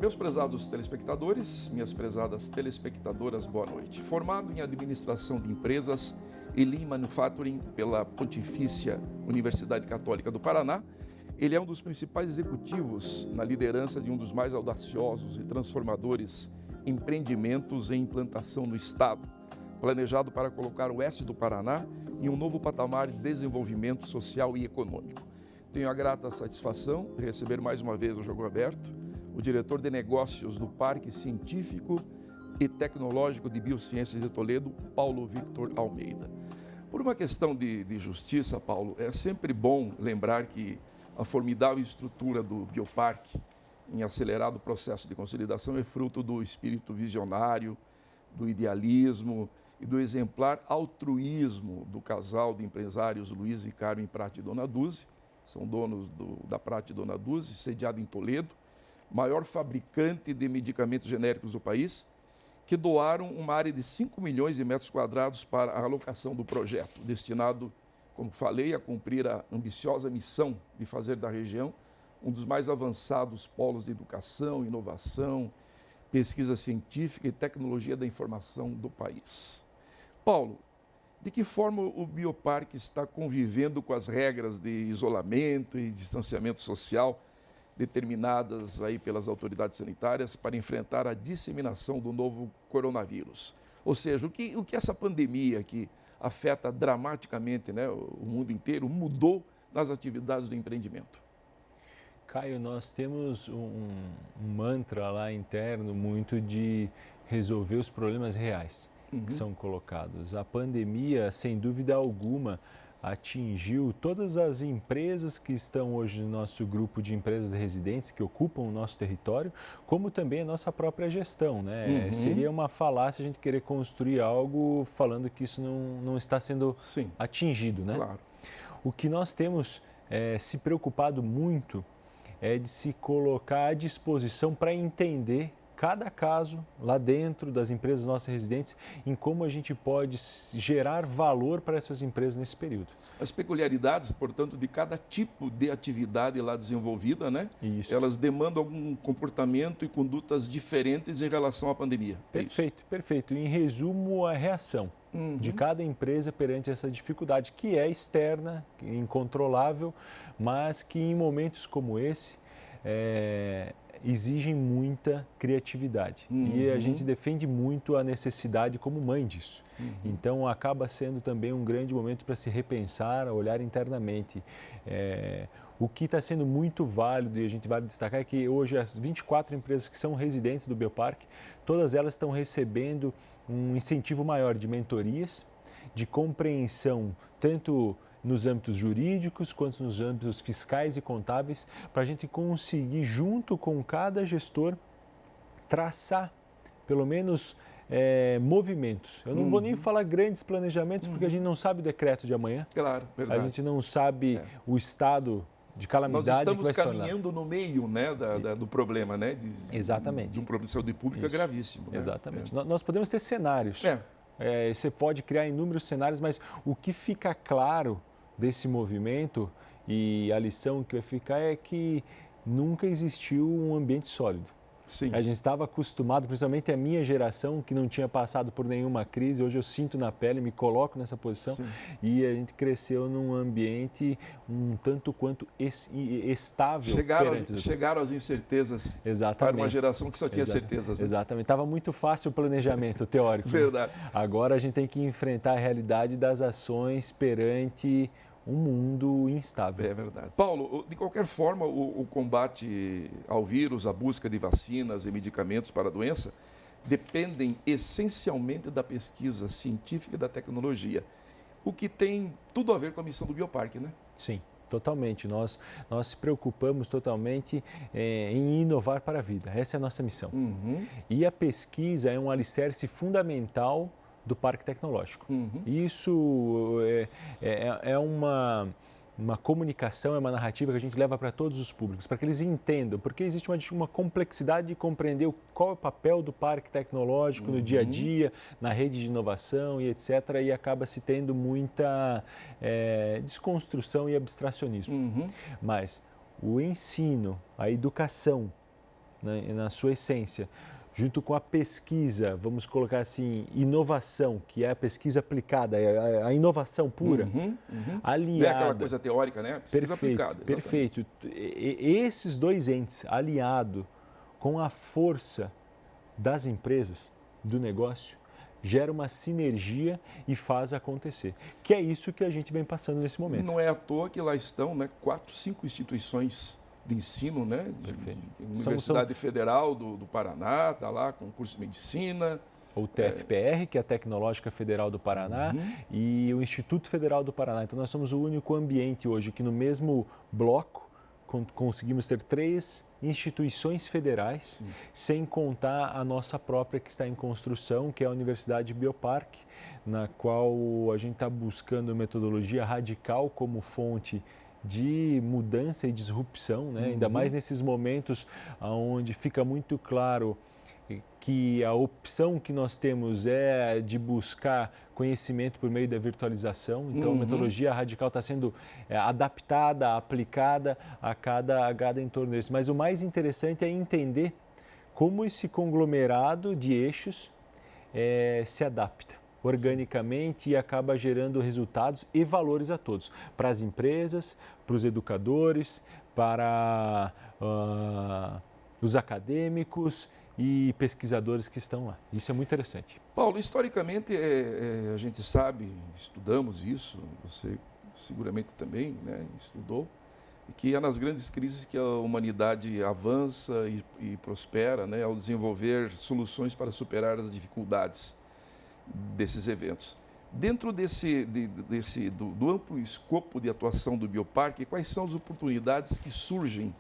Meus prezados telespectadores, minhas prezadas telespectadoras, boa noite. Formado em Administração de Empresas e Lean Manufacturing pela Pontifícia Universidade Católica do Paraná, ele é um dos principais executivos na liderança de um dos mais audaciosos e transformadores empreendimentos em implantação no Estado, planejado para colocar o oeste do Paraná em um novo patamar de desenvolvimento social e econômico. Tenho a grata satisfação de receber mais uma vez no Jogo Aberto o diretor de negócios do Parque Científico e Tecnológico de Biociências de Toledo, Paulo Victor Almeida. Por uma questão de justiça, Paulo, é sempre bom lembrar que a formidável estrutura do Bioparque, em acelerado processo de consolidação, é fruto do espírito visionário, do idealismo e do exemplar altruísmo do casal de empresários Luiz e Carmen Prati e Dona Duzi, são donos da Prati e Dona Duzi, sediado em Toledo, maior fabricante de medicamentos genéricos do país, que doaram uma área de 5 milhões de metros quadrados para a alocação do projeto, destinado, como falei, a cumprir a ambiciosa missão de fazer da região um dos mais avançados polos de educação, inovação, pesquisa científica e tecnologia da informação do país. Paulo, de que forma o Bioparque está convivendo com as regras de isolamento e distanciamento social determinadas aí pelas autoridades sanitárias para enfrentar a disseminação do novo coronavírus? Ou seja, o que essa pandemia que afeta dramaticamente, né, o mundo inteiro mudou nas atividades do empreendimento? Caio, nós temos um mantra lá interno muito de resolver os problemas reais que são colocados. A pandemia, sem dúvida alguma, atingiu todas as empresas que estão hoje no nosso grupo de empresas residentes que ocupam o nosso território, como também a nossa própria gestão, né? Seria uma falácia a gente querer construir algo falando que isso não está sendo atingido, né? Claro. O que nós temos se preocupado muito é de se colocar à disposição para entender cada caso lá dentro das empresas nossas residentes, em como a gente pode gerar valor para essas empresas nesse período. As peculiaridades, portanto, de cada tipo de atividade lá desenvolvida, né? Isso. Elas demandam algum comportamento e condutas diferentes em relação à pandemia. Perfeito, perfeito. Em resumo, a reação de cada empresa perante essa dificuldade, que é externa, incontrolável, mas que em momentos como esse exigem muita criatividade. E a gente defende muito a necessidade como mãe disso. Então, acaba sendo também um grande momento para se repensar, olhar internamente. O que está sendo muito válido, e a gente vai destacar, é que hoje as 24 empresas que são residentes do Bioparque, todas elas estão recebendo um incentivo maior de mentorias, de compreensão, tanto nos âmbitos jurídicos, quanto nos âmbitos fiscais e contábeis, para a gente conseguir, junto com cada gestor, traçar, pelo menos, movimentos. Eu não vou nem falar grandes planejamentos, porque a gente não sabe o decreto de amanhã. Claro, verdade. A gente não sabe o estado de calamidade. Nós estamos caminhando no meio, né, do problema, né? Exatamente. De um problema de saúde pública gravíssimo. Né? Exatamente. Nós podemos ter cenários. Você pode criar inúmeros cenários, mas o que fica claro desse movimento e a lição que vai ficar é que nunca existiu um ambiente sólido. Sim. A gente estava acostumado, principalmente a minha geração, que não tinha passado por nenhuma crise, hoje eu sinto na pele, me coloco nessa posição, e a gente cresceu num ambiente um tanto quanto estável. Chegaram as incertezas. Exatamente. Para uma geração que só tinha certezas. Né? Exatamente. Estava muito fácil o planejamento teórico. Verdade. Né? Agora a gente tem que enfrentar a realidade das ações perante um mundo instável. É verdade. Paulo, de qualquer forma, o combate ao vírus, a busca de vacinas e medicamentos para a doença, dependem essencialmente da pesquisa científica e da tecnologia, o que tem tudo a ver com a missão do Bioparque, né? Sim, totalmente. Nós se preocupamos totalmente em inovar para a vida. Essa é a nossa missão. E a pesquisa é um alicerce fundamental do Parque Tecnológico. Isso é uma comunicação, é uma narrativa que a gente leva para todos os públicos, para que eles entendam, porque existe uma complexidade de compreender qual é o papel do Parque Tecnológico no dia a dia, na rede de inovação e etc. E acaba se tendo muita desconstrução e abstracionismo. Mas o ensino, a educação na sua essência, junto com a pesquisa, vamos colocar assim, inovação, que é a pesquisa aplicada, é a inovação pura, aliada... Não é aquela coisa teórica, né? Pesquisa aplicada. Perfeito. Esses dois entes, aliado com a força das empresas, do negócio, gera uma sinergia e faz acontecer. Que é isso que a gente vem passando nesse momento. Não é à toa que lá estão, né, 4, 5 instituições de ensino, né? Universidade Federal do Paraná, está lá com curso de medicina. O TFPR, que é a Tecnológica Federal do Paraná, e o Instituto Federal do Paraná. Então, nós somos o único ambiente hoje que no mesmo bloco conseguimos ter 3 instituições federais, sem contar a nossa própria que está em construção, que é a Universidade Bioparque, na qual a gente está buscando metodologia radical como fonte de mudança e disrupção, né? Ainda mais nesses momentos onde fica muito claro que a opção que nós temos é de buscar conhecimento por meio da virtualização. Então, a metodologia radical está sendo adaptada, aplicada a cada entorno desse. Mas o mais interessante é entender como esse conglomerado de eixos se adapta organicamente e acaba gerando resultados e valores a todos, para as empresas, para os educadores, para os acadêmicos e pesquisadores que estão lá. Isso é muito interessante. Paulo, historicamente, a gente sabe, estudamos isso, você seguramente também, né, estudou, que é nas grandes crises que a humanidade avança e prospera, né, ao desenvolver soluções para superar as dificuldades desses eventos. Dentro do amplo escopo de atuação do Bioparque, quais são as oportunidades que surgem,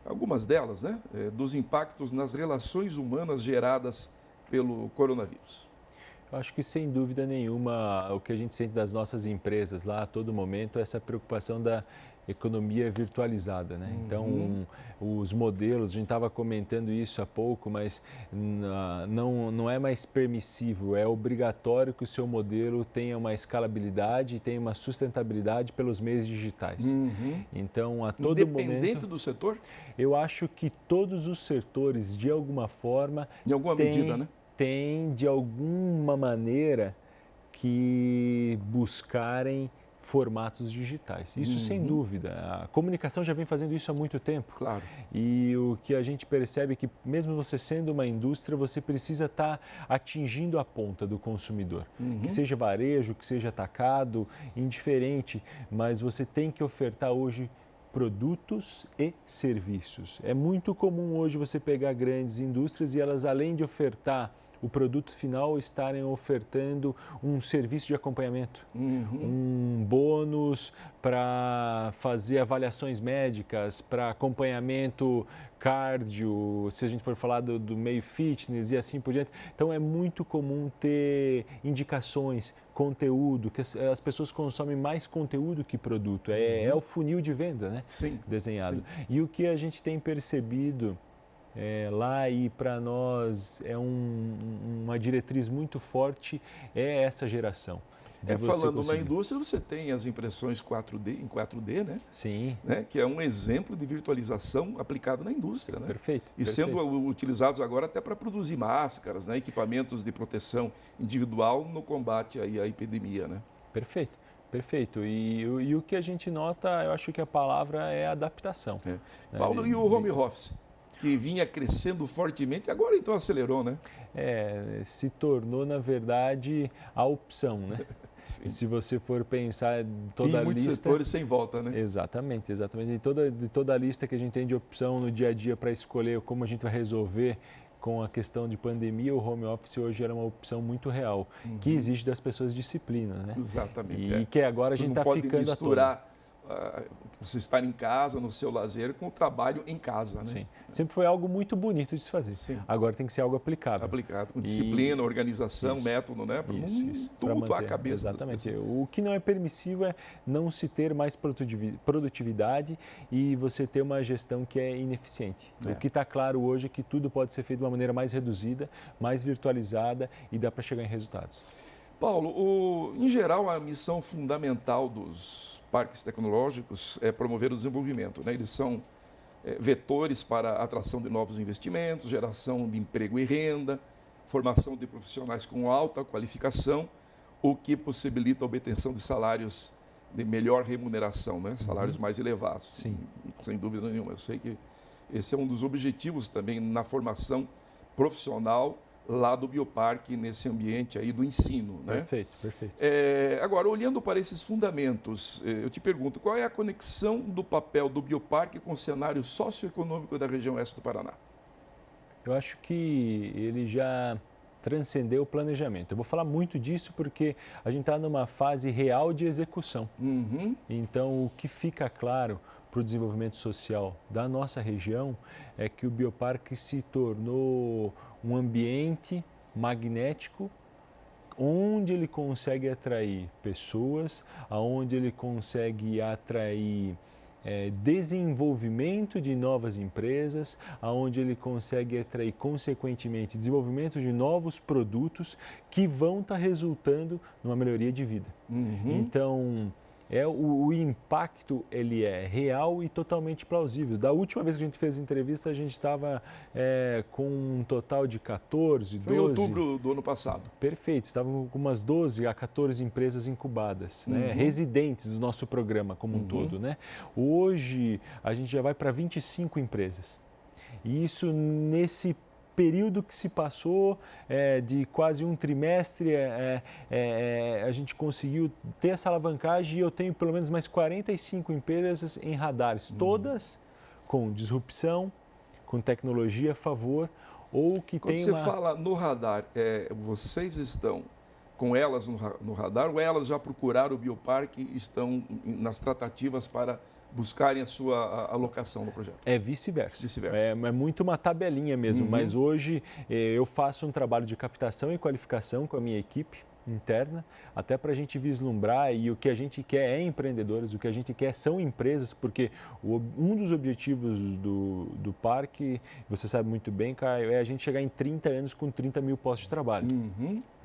algumas delas, né, dos impactos nas relações humanas geradas pelo coronavírus? Eu acho que, sem dúvida nenhuma, o que a gente sente das nossas empresas lá a todo momento é essa preocupação da economia virtualizada, né? Então, os modelos, a gente estava comentando isso há pouco, mas não é mais permissível, é obrigatório que o seu modelo tenha uma escalabilidade e tenha uma sustentabilidade pelos meios digitais. Então, a todo momento... Independente do setor? Eu acho que todos os setores, de alguma forma... Em alguma medida, né? Tem, de alguma maneira, que buscarem formatos digitais. Isso sem dúvida. A comunicação já vem fazendo isso há muito tempo. Claro. E o que a gente percebe é que, mesmo você sendo uma indústria, você precisa estar atingindo a ponta do consumidor. Que seja varejo, que seja atacado, indiferente, mas você tem que ofertar hoje produtos e serviços. É muito comum hoje você pegar grandes indústrias e elas, além de ofertar o produto final, estarem ofertando um serviço de acompanhamento, um bônus para fazer avaliações médicas, para acompanhamento cardio, se a gente for falar do meio fitness e assim por diante. Então, é muito comum ter indicações, conteúdo, que as pessoas consomem mais conteúdo que produto. É o funil de venda, né? Sim. Desenhado. Sim. E o que a gente tem percebido lá, e para nós é uma diretriz muito forte, é essa geração. Falando na indústria, você tem as impressões 4D, em 4D, né? Sim. Né? Que é um exemplo de virtualização aplicado na indústria, né? Perfeito. E sendo utilizados agora até para produzir máscaras, né? Equipamentos de proteção individual no combate aí à epidemia, né? Perfeito. Perfeito. E o que a gente nota, eu acho que a palavra é adaptação. Paulo, e o home office? Que vinha crescendo fortemente, agora então acelerou, né? Se tornou, na verdade, a opção, né? Sim. Se você for pensar toda a lista... Em muitos setores sem volta, né? Exatamente, exatamente. De toda a lista que a gente tem de opção no dia a dia para escolher como a gente vai resolver com a questão de pandemia, o home office hoje era uma opção muito real, que exige das pessoas disciplina, né? Exatamente. E que agora a gente está ficando a misturar você estar em casa, no seu lazer, com o trabalho em casa, né? Sim. Sempre foi algo muito bonito de se fazer. Sim. Agora tem que ser algo aplicável. Aplicado, com disciplina, organização, método, né? Isso. Tudo à cabeça. Exatamente. O que não é permissível é não se ter mais produtividade e você ter uma gestão que é ineficiente. O que está claro hoje é que tudo pode ser feito de uma maneira mais reduzida, mais virtualizada e dá para chegar em resultados. Paulo, em geral, a missão fundamental dos parques tecnológicos é promover o desenvolvimento, né? Eles são vetores para a atração de novos investimentos, geração de emprego e renda, formação de profissionais com alta qualificação, o que possibilita a obtenção de salários de melhor remuneração, né? Salários mais elevados. Sim. Sem dúvida nenhuma. Eu sei que esse é um dos objetivos também na formação profissional lá do Bioparque, nesse ambiente aí do ensino. Né? Perfeito, perfeito. Agora, olhando para esses fundamentos, eu te pergunto, qual é a conexão do papel do Bioparque com o cenário socioeconômico da região oeste do Paraná? Eu acho que ele já transcendeu o planejamento. Eu vou falar muito disso porque a gente está numa fase real de execução. Então, o que fica claro para o desenvolvimento social da nossa região é que o Bioparque se tornou um ambiente magnético onde ele consegue atrair pessoas, onde ele consegue atrair desenvolvimento de novas empresas, onde ele consegue atrair, consequentemente, desenvolvimento de novos produtos que vão estar resultando numa melhoria de vida. Então, o impacto ele é real e totalmente plausível. Da última vez que a gente fez entrevista, a gente estava com um total de 14, 12... Foi em outubro do ano passado. Perfeito, estavam com umas 12 a 14 empresas incubadas, né? Residentes do nosso programa como um todo. Né? Hoje, a gente já vai para 25 empresas. E isso nesse período que se passou de quase um trimestre, a gente conseguiu ter essa alavancagem e eu tenho pelo menos mais 45 empresas em radares, todas com disrupção, com tecnologia a favor ou que Quando tem você fala no radar, vocês estão com elas no radar ou elas já procuraram o Bioparque e estão nas tratativas para buscarem a sua alocação no projeto? É vice-versa. É muito uma tabelinha mesmo, mas hoje eu faço um trabalho de captação e qualificação com a minha equipe interna, até para a gente vislumbrar, e o que a gente quer é empreendedores, o que a gente quer são empresas, porque um dos objetivos do parque, você sabe muito bem, Caio, é a gente chegar em 30 anos com 30 mil postos de trabalho.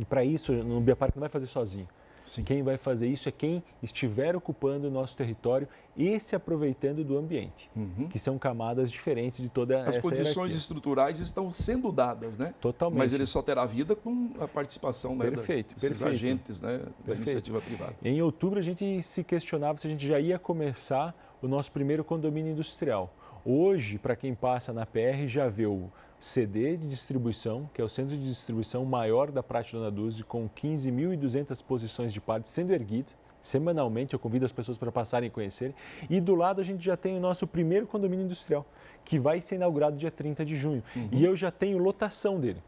E para isso, o Bioparque não vai fazer sozinho. Sim. Quem vai fazer isso é quem estiver ocupando o nosso território e se aproveitando do ambiente, que são camadas diferentes de toda essa hierarquia. As condições estruturais estão sendo dadas, né? Totalmente. Mas ele só terá vida com a participação, né, desses agentes, né, da iniciativa privada. Em outubro a gente se questionava se a gente já ia começar o nosso primeiro condomínio industrial. Hoje, para quem passa na PR, já vê o CD de distribuição, que é o centro de distribuição maior da Prate Dona Dulce, com 15.200 posições de parte sendo erguido. Semanalmente eu convido as pessoas para passarem e conhecerem. E do lado a gente já tem o nosso primeiro condomínio industrial, que vai ser inaugurado dia 30 de junho. E eu já tenho lotação dele,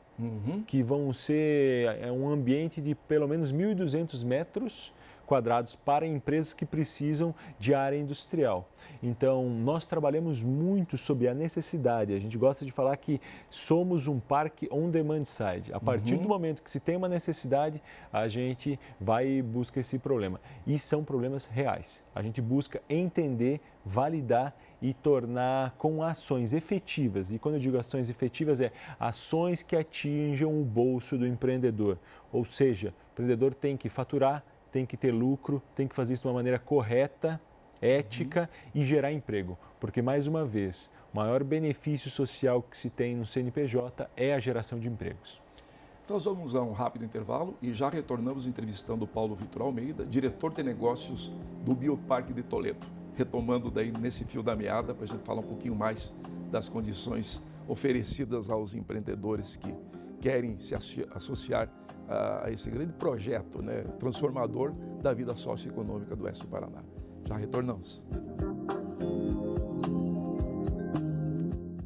que vão ser um ambiente de pelo menos 1.200 metros quadrados para empresas que precisam de área industrial. Então, nós trabalhamos muito sobre a necessidade. A gente gosta de falar que somos um parque on demand side. A partir do momento que se tem uma necessidade, a gente vai e busca esse problema. E são problemas reais. A gente busca entender, validar e tornar com ações efetivas. E quando eu digo ações efetivas, ações que atinjam o bolso do empreendedor. Ou seja, o empreendedor tem que faturar, tem que ter lucro, tem que fazer isso de uma maneira correta, ética e gerar emprego. Porque, mais uma vez, o maior benefício social que se tem no CNPJ é a geração de empregos. Nós vamos a um rápido intervalo e já retornamos entrevistando o Paulo Vitor Almeida, diretor de negócios do Bioparque de Toledo. Retomando daí nesse fio da meada para a gente falar um pouquinho mais das condições oferecidas aos empreendedores que querem se associar a esse grande projeto, né, transformador da vida socioeconômica do Oeste do Paraná. Já retornamos.